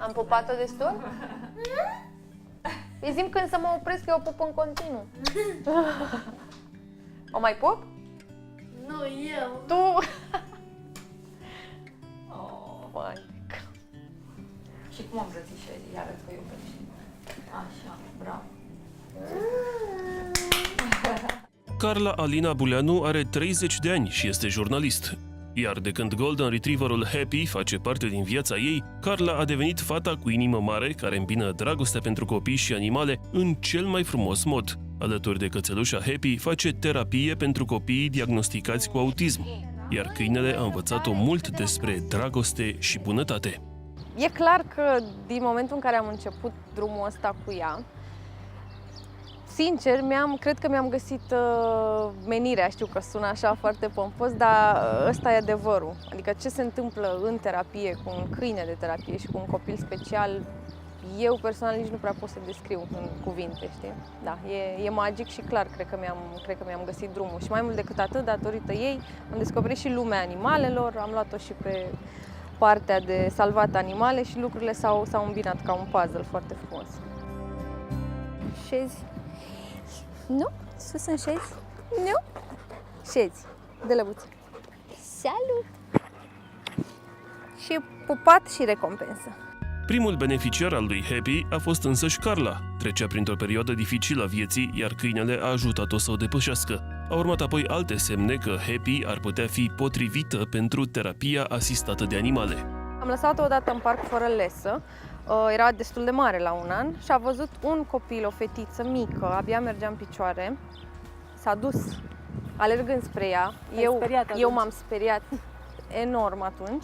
Am pupat-o destul? Îi zim când să mă opresc, eu o pup în continuu. O mai pup? Nu, eu. Tu? Vai. Și cum am îmbrățișezi? Iară că iubești. Așa, bravo. Carla Alina Buleanu are 30 de ani și este jurnalist. Iar de când Golden Retrieverul Happy face parte din viața ei, Carla a devenit fata cu inimă mare care îmbină dragostea pentru copii și animale în cel mai frumos mod. Alături de cățelușa Happy, face terapie pentru copiii diagnosticați cu autism, iar câinele a învățat-o mult despre dragoste și bunătate. E clar că din momentul în care am început drumul ăsta cu ea, sincer, cred că mi-am găsit menirea. Știu că sună așa foarte pompos, dar ăsta e adevărul. Adică ce se întâmplă în terapie cu un câine de terapie și cu un copil special, eu personal nici nu prea pot să descriu în cuvinte, știi? Da, e magic și clar, cred că mi-am găsit drumul. Și mai mult decât atât, datorită ei, am descoperit și lumea animalelor, am luat-o și pe partea de salvat animale și lucrurile s-au îmbinat ca un puzzle foarte frumos. Șezi? Nu? Sus în șezi? Nu? Șezi. De lăbuță. Salut! Și pupat și recompensă. Primul beneficiar al lui Happy a fost însăși Carla. Trecea printr-o perioadă dificilă a vieții, iar câinele a ajutat-o să o depășească. Au urmat apoi alte semne că Happy ar putea fi potrivită pentru terapia asistată de animale. Am lăsat-o odată în parc fără lesă. Era destul de mare la 1 an și a văzut un copil, o fetiță mică, abia mergea în picioare. S-a dus alergând spre ea. Eu m-am speriat enorm atunci.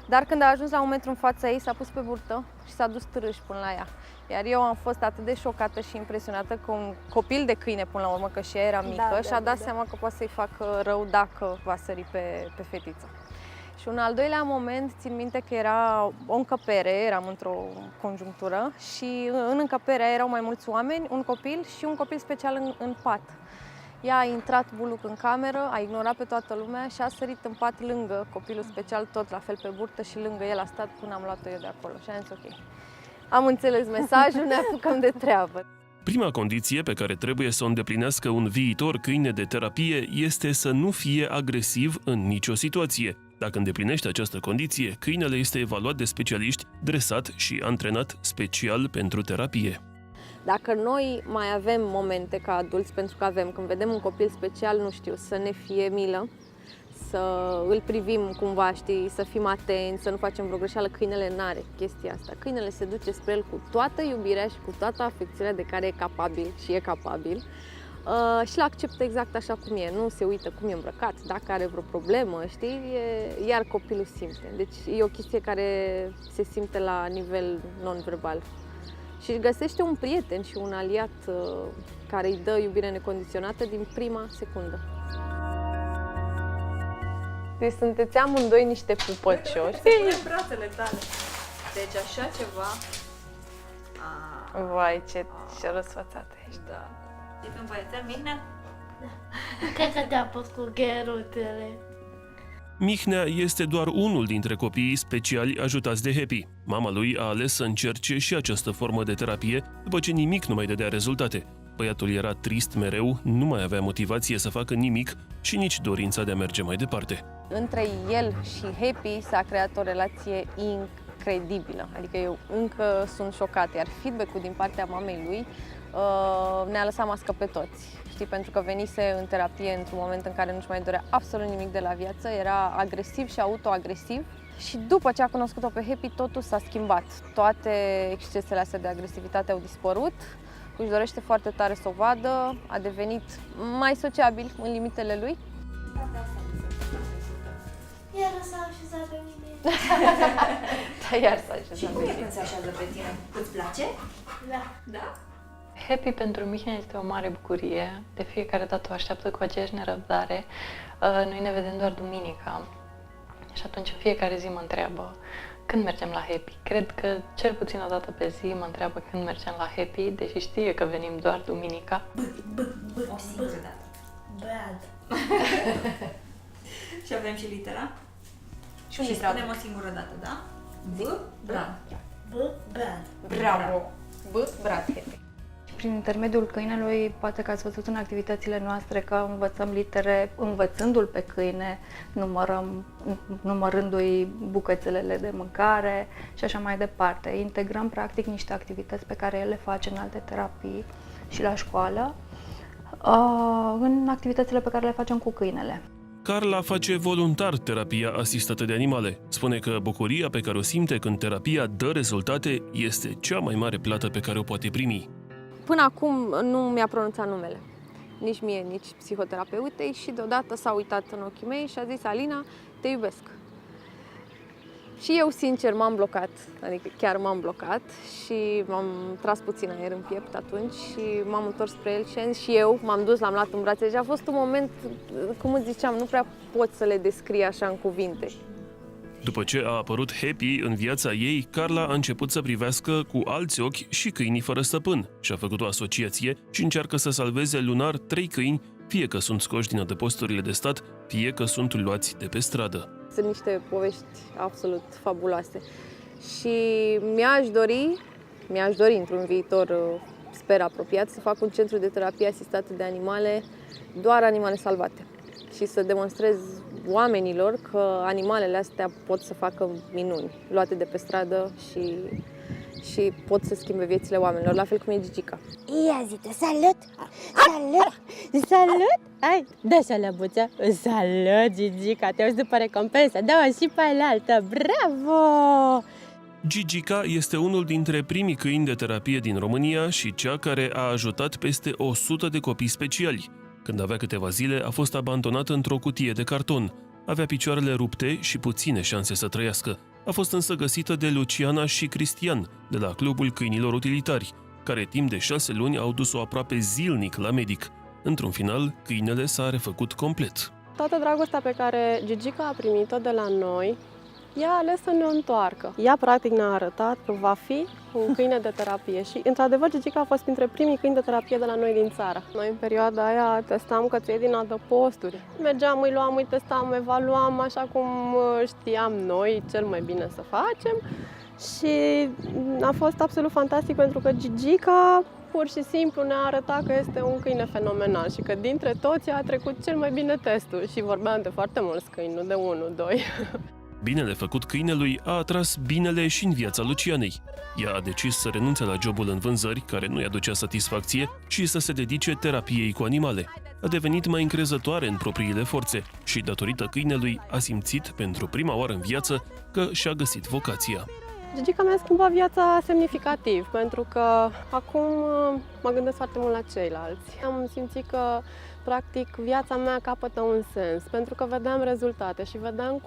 Dar când a ajuns la 1 metru în fața ei, s-a pus pe burtă și s-a dus târâș până la ea. Iar eu am fost atât de șocată și impresionată că un copil de câine, până la urmă, că și ea era mică, și-a dat seama că poate să-i facă rău dacă va sări pe fetiță. Și un al doilea moment, țin minte că era o încăpere, eram într-o conjunctură și în încăperea erau mai mulți oameni, un copil și un copil special în pat. Ea a intrat buluc în cameră, a ignorat pe toată lumea și a sărit în pat lângă copilul special, tot la fel pe burtă, și lângă el a stat până am luat-o eu de acolo. Și am zis ok, am înțeles mesajul, ne apucăm de treabă. Prima condiție pe care trebuie să o îndeplinească un viitor câine de terapie este să nu fie agresiv în nicio situație. Dacă îndeplinește această condiție, câinele este evaluat de specialiști, dresat și antrenat special pentru terapie. Dacă noi mai avem momente ca adulți, pentru că avem, când vedem un copil special, nu știu, să ne fie milă, să îl privim cumva, știi, să fim atenți, să nu facem vreo greșeală, câinele n-are chestia asta. Câinele se duce spre el cu toată iubirea și cu toată afecțiunea de care e capabil și e capabil. Și l acceptă exact așa cum e, nu se uită cum e îmbrăcat, dacă are vreo problemă, știi, iar copilul simte. Deci e o chestie care se simte la nivel non-verbal. Și găsește un prieten și un aliat care îi dă iubire necondiționată din prima secundă. Deci sunteți amândoi niște pupăcioși. În brațele tale. Deci așa ceva. Vai, ce răsfățată ești. Da. E un băiețel, Mihnea? Cred că te-a pus cu gherutele. Mihnea este doar unul dintre copiii speciali ajutați de Happy. Mama lui a ales să încerce și această formă de terapie după ce nimic nu mai dădea rezultate. Băiatul era trist mereu, nu mai avea motivație să facă nimic și nici dorința de a merge mai departe. Între el și Happy s-a creat o relație incredibilă. Adică eu încă sunt șocată, iar feedback-ul din partea mamei lui ne-a lăsat mască pe toți. Știi, pentru că venise în terapie într-un moment în care nu-și mai dorea absolut nimic de la viață, era agresiv și autoagresiv. Și după ce a cunoscut-o pe Happy, totul s-a schimbat. Toate excesele astea de agresivitate au dispărut, își dorește foarte tare să o vadă, a devenit mai sociabil în limitele lui. Iar s-a așezat pe mine. Da, iar s-a Și așezat cum pe e tine. când se așează pe tine? Îți place? Da. Da? Happy pentru Mihnea este o mare bucurie. De fiecare dată o așteaptă cu aceeași nerăbdare. Noi ne vedem doar duminica. Și atunci în fiecare zi mă întreabă când mergem la Happy. Cred că cel puțin o dată pe zi mă întreabă când mergem la Happy, deși știe că venim doar duminica. O singură dată. Brad. Și avem și litera? Și un Și litera. spunem o singură dată, da? B, Brad. B, Brad. Bravo! B, Brad Happy. Prin intermediul câinelui, poate că ați văzut în activitățile noastre că învățăm litere învățându-l pe câine, numărându-i bucățelele de mâncare și așa mai departe. Integrăm practic niște activități pe care el le face în alte terapii și la școală, în activitățile pe care le facem cu câinele. Carla face voluntar terapia asistată de animale. Spune că bucuria pe care o simte când terapia dă rezultate este cea mai mare plată pe care o poate primi. Până acum nu mi-a pronunțat numele. Nici mie, nici psihoterapeutei și deodată s-a uitat în ochii mei și a zis: Alina, te iubesc. Și eu, sincer, m-am blocat, adică chiar m-am blocat și m-am tras puțin aer în piept atunci și m-am întors spre el și am zis, și eu m-am dus, l-am luat în brațe și a fost un moment, cum îți ziceam, nu prea pot să le descrie așa în cuvinte. După ce a apărut Happy în viața ei, Carla a început să privească cu alți ochi și câinii fără stăpân și a făcut o asociație și încearcă să salveze lunar 3 câini, fie că sunt scoși din adăposturile de stat, fie că sunt luați de pe stradă. Sunt niște povești absolut fabuloase și mi-aș dori într-un viitor, sper apropiat, să fac un centru de terapie asistată de animale, doar animale salvate și să demonstrez oamenilor că animalele astea pot să facă minuni, luate de pe stradă și pot să schimbe viețile oamenilor, la fel cum e Gigica. Ia zi-te, salut! Salut! Salut! Hai, dă-și o lăbuță! Salut, Gigica! Te uiți după recompensă! Dă-o și pe alaltă! Bravo! Gigica este unul dintre primii câini de terapie din România și cea care a ajutat peste 100 de copii speciali. Când avea câteva zile, a fost abandonată într-o cutie de carton. Avea picioarele rupte și puține șanse să trăiască. A fost însă găsită de Luciana și Cristian, de la Clubul Câinilor Utilitari, care timp de 6 luni au dus-o aproape zilnic la medic. Într-un final, câinele s-a refăcut complet. Toată dragostea pe care Gigica a primit-o de la noi, ea a ales să ne întoarcă. Ea practic ne-a arătat că va fi un câine de terapie și, într-adevăr, Gigica a fost printre primii câini de terapie de la noi din țară. Noi, în perioada aia, testam căței din adăposturi. Mergeam, îi luam, îi testam, evaluam așa cum știam noi cel mai bine să facem și a fost absolut fantastic pentru că Gigica pur și simplu ne-a arătat că este un câine fenomenal și că dintre toți a trecut cel mai bine testul și vorbeam de foarte mulți câini, nu de 1-2. Binele făcut câinelui a atras binele și în viața Lucianei. Ea a decis să renunțe la jobul în vânzări, care nu i-a aducea satisfacție, și să se dedice terapiei cu animale. A devenit mai încrezătoare în propriile forțe și, datorită câinelui, a simțit pentru prima oară în viață că și-a găsit vocația. Gigica mi-a schimbat viața semnificativ, pentru că acum mă gândesc foarte mult la ceilalți. Am simțit că, practic, viața mea capătă un sens, pentru că vedeam rezultate și vedeam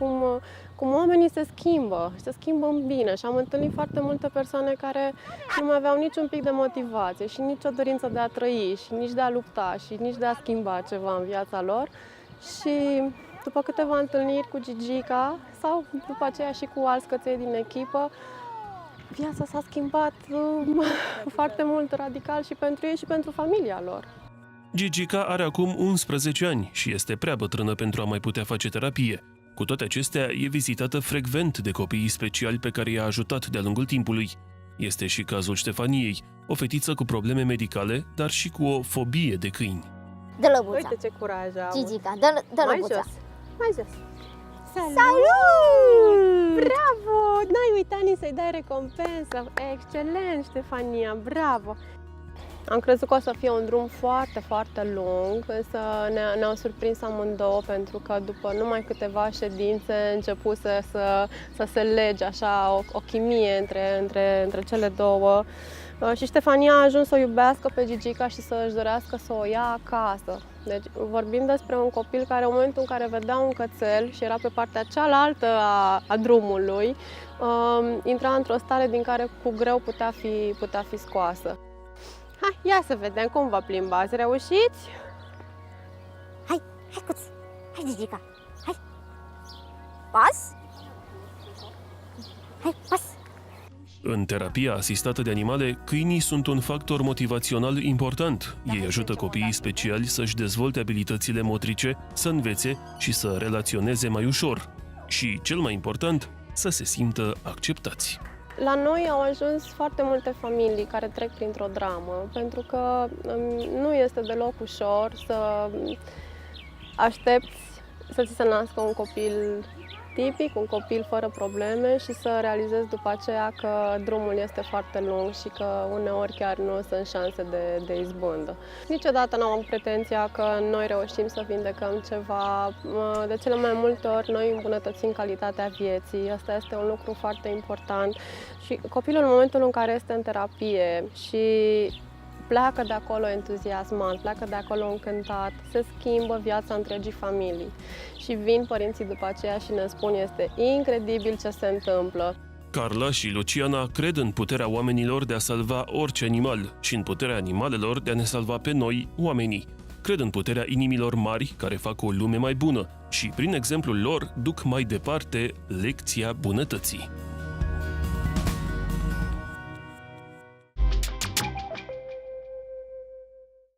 cum oamenii se schimbă și se schimbă în bine. Și am întâlnit foarte multe persoane care nu mai aveau niciun pic de motivație și nicio dorință de a trăi și nici de a lupta și nici de a schimba ceva în viața lor. Și după câteva întâlniri cu Gigica sau după aceea și cu alți căței din echipă, viața s-a schimbat foarte mult, radical și pentru ei și pentru familia lor. Gigica are acum 11 ani și este prea bătrână pentru a mai putea face terapie. Cu toate acestea, e vizitată frecvent de copiii speciali pe care i-a ajutat de-a lungul timpului. Este și cazul Ștefaniei, o fetiță cu probleme medicale, dar și cu o fobie de câini. Dă lăbuța! Uite ce curaj am! Gigica, dă Mai lăbuța! jos! Mai jos! Salut! Bravo! N-ai uitat nici să-i dai recompensă! Excelent, Ștefania! Bravo! Am crezut că o să fie un drum foarte, foarte lung, însă ne-au surprins amândouă pentru că după numai câteva ședințe începuse să se lege așa o chimie între cele două. Și Ștefania a ajuns să o iubească pe Gigica și să își dorească să o ia acasă. Deci vorbim despre un copil care, în momentul în care vedea un cățel și era pe partea cealaltă a drumului, intra într-o stare din care cu greu putea fi scoasă. Hai, ia să vedem cum vă plimbați. Reușiți? Hai, cuț! Hai, Gigica! Hai! Pas! Hai, pas! În terapia asistată de animale, câinii sunt un factor motivațional important. Ei ajută copiii speciali să-și dezvolte abilitățile motrice, să învețe și să relaționeze mai ușor. Și, cel mai important, să se simtă acceptați. La noi au ajuns foarte multe familii care trec printr-o dramă, pentru că nu este deloc ușor să aștepți să ți se nască un copil tipic, un copil fără probleme și să realizezi după aceea că drumul este foarte lung și că uneori chiar nu sunt șanse de izbândă. Niciodată n-am avut pretenția că noi reușim să vindecăm ceva. De cele mai multe ori noi îmbunătățim calitatea vieții. Asta este un lucru foarte important și copilul în momentul în care este în terapie și pleacă de acolo entuziasmat, pleacă de acolo încântat, se schimbă viața întregii familii. Și vin părinții după aceea și ne spun, este incredibil ce se întâmplă. Carla și Luciana cred în puterea oamenilor de a salva orice animal și în puterea animalelor de a ne salva pe noi, oamenii. Cred în puterea inimilor mari care fac o lume mai bună și, prin exemplul lor, duc mai departe lecția bunătății.